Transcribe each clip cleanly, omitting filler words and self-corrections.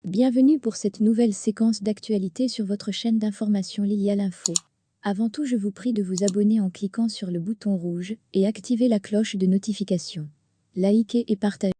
Bienvenue pour cette nouvelle séquence d'actualité sur votre chaîne d'information Lilia l'Info. Avant tout, je vous prie de vous abonner en cliquant sur le bouton rouge et activer la cloche de notification. Likez et partagez.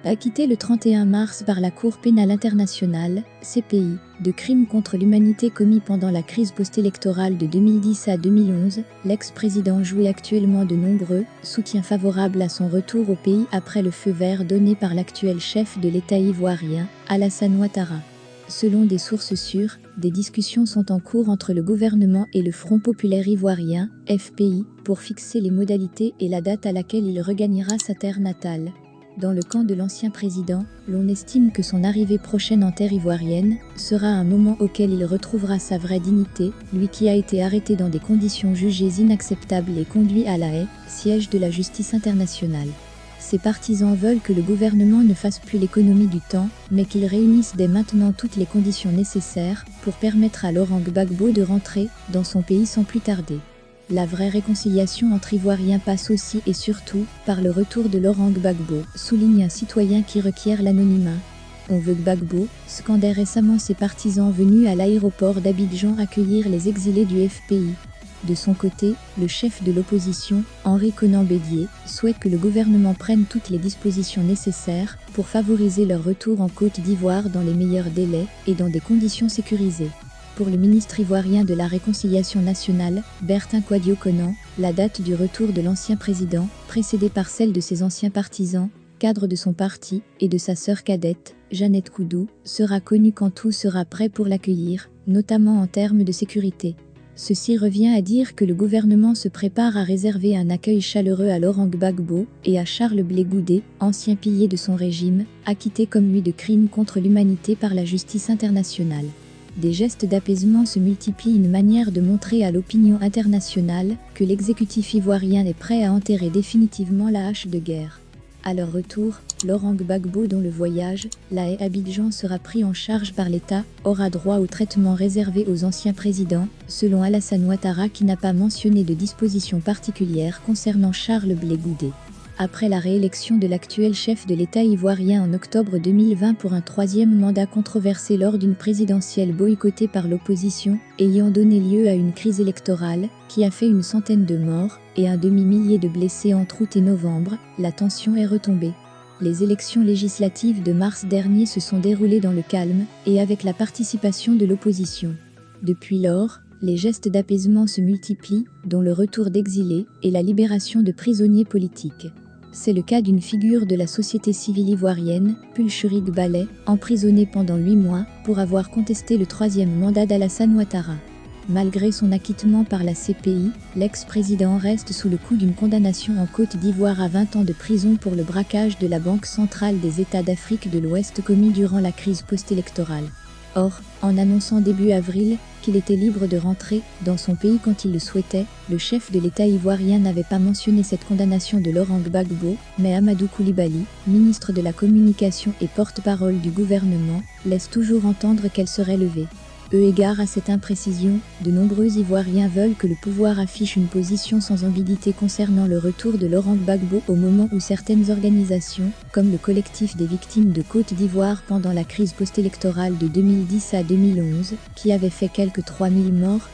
Acquitté le 31 mars par la Cour pénale internationale, CPI, de crimes contre l'humanité commis pendant la crise post-électorale de 2010 à 2011, l'ex-président jouit actuellement de nombreux soutiens favorables à son retour au pays après le feu vert donné par l'actuel chef de l'État ivoirien, Alassane Ouattara. Selon des sources sûres, des discussions sont en cours entre le gouvernement et le Front populaire ivoirien, FPI, pour fixer les modalités et la date à laquelle il regagnera sa terre natale. Dans le camp de l'ancien président, l'on estime que son arrivée prochaine en terre ivoirienne sera un moment auquel il retrouvera sa vraie dignité, lui qui a été arrêté dans des conditions jugées inacceptables et conduit à La Haye, siège de la justice internationale. Ses partisans veulent que le gouvernement ne fasse plus l'économie du temps, mais qu'il réunisse dès maintenant toutes les conditions nécessaires pour permettre à Laurent Gbagbo de rentrer dans son pays sans plus tarder. La vraie réconciliation entre Ivoiriens passe aussi et surtout par le retour de Laurent Gbagbo, souligne un citoyen qui requiert l'anonymat. On veut Gbagbo, scandaient récemment ses partisans venus à l'aéroport d'Abidjan accueillir les exilés du FPI. De son côté, le chef de l'opposition, Henri Konan Bédié, souhaite que le gouvernement prenne toutes les dispositions nécessaires pour favoriser leur retour en Côte d'Ivoire dans les meilleurs délais et dans des conditions sécurisées. Pour le ministre ivoirien de la Réconciliation nationale, Bertin Kouadio Konan, la date du retour de l'ancien président, précédée par celle de ses anciens partisans, cadres de son parti, et de sa sœur cadette, Jeannette Koudou, sera connue quand tout sera prêt pour l'accueillir, notamment en termes de sécurité. Ceci revient à dire que le gouvernement se prépare à réserver un accueil chaleureux à Laurent Gbagbo et à Charles Blé Goudé, ancien pilier de son régime, acquitté comme lui de crimes contre l'humanité par la justice internationale. Des gestes d'apaisement se multiplient, une manière de montrer à l'opinion internationale que l'exécutif ivoirien est prêt à enterrer définitivement la hache de guerre. À leur retour, Laurent Gbagbo, dont le voyage, La Haye Abidjan sera pris en charge par l'État, aura droit au traitement réservé aux anciens présidents, selon Alassane Ouattara qui n'a pas mentionné de dispositions particulières concernant Charles Blé Goudé. Après la réélection de l'actuel chef de l'État ivoirien en octobre 2020 pour un troisième mandat controversé lors d'une présidentielle boycottée par l'opposition, ayant donné lieu à une crise électorale qui a fait une centaine de morts et un demi-millier de blessés entre août et novembre, la tension est retombée. Les élections législatives de mars dernier se sont déroulées dans le calme et avec la participation de l'opposition. Depuis lors, les gestes d'apaisement se multiplient, dont le retour d'exilés et la libération de prisonniers politiques. C'est le cas d'une figure de la société civile ivoirienne, Pulchurik Baleh, emprisonné pendant 8 mois pour avoir contesté le troisième mandat d'Alassane Ouattara. Malgré son acquittement par la CPI, l'ex-président reste sous le coup d'une condamnation en Côte d'Ivoire à 20 ans de prison pour le braquage de la Banque centrale des États d'Afrique de l'Ouest commis durant la crise post-électorale. Or, en annonçant début avril qu'il était libre de rentrer dans son pays quand il le souhaitait, le chef de l'État ivoirien n'avait pas mentionné cette condamnation de Laurent Gbagbo, mais Amadou Koulibaly, ministre de la Communication et porte-parole du gouvernement, laisse toujours entendre qu'elle serait levée. Eu égard à cette imprécision, de nombreux Ivoiriens veulent que le pouvoir affiche une position sans ambiguïté concernant le retour de Laurent Gbagbo au moment où certaines organisations, comme le collectif des victimes de Côte d'Ivoire pendant la crise post-électorale de 2010 à 2011, qui avait fait quelques 3000 morts,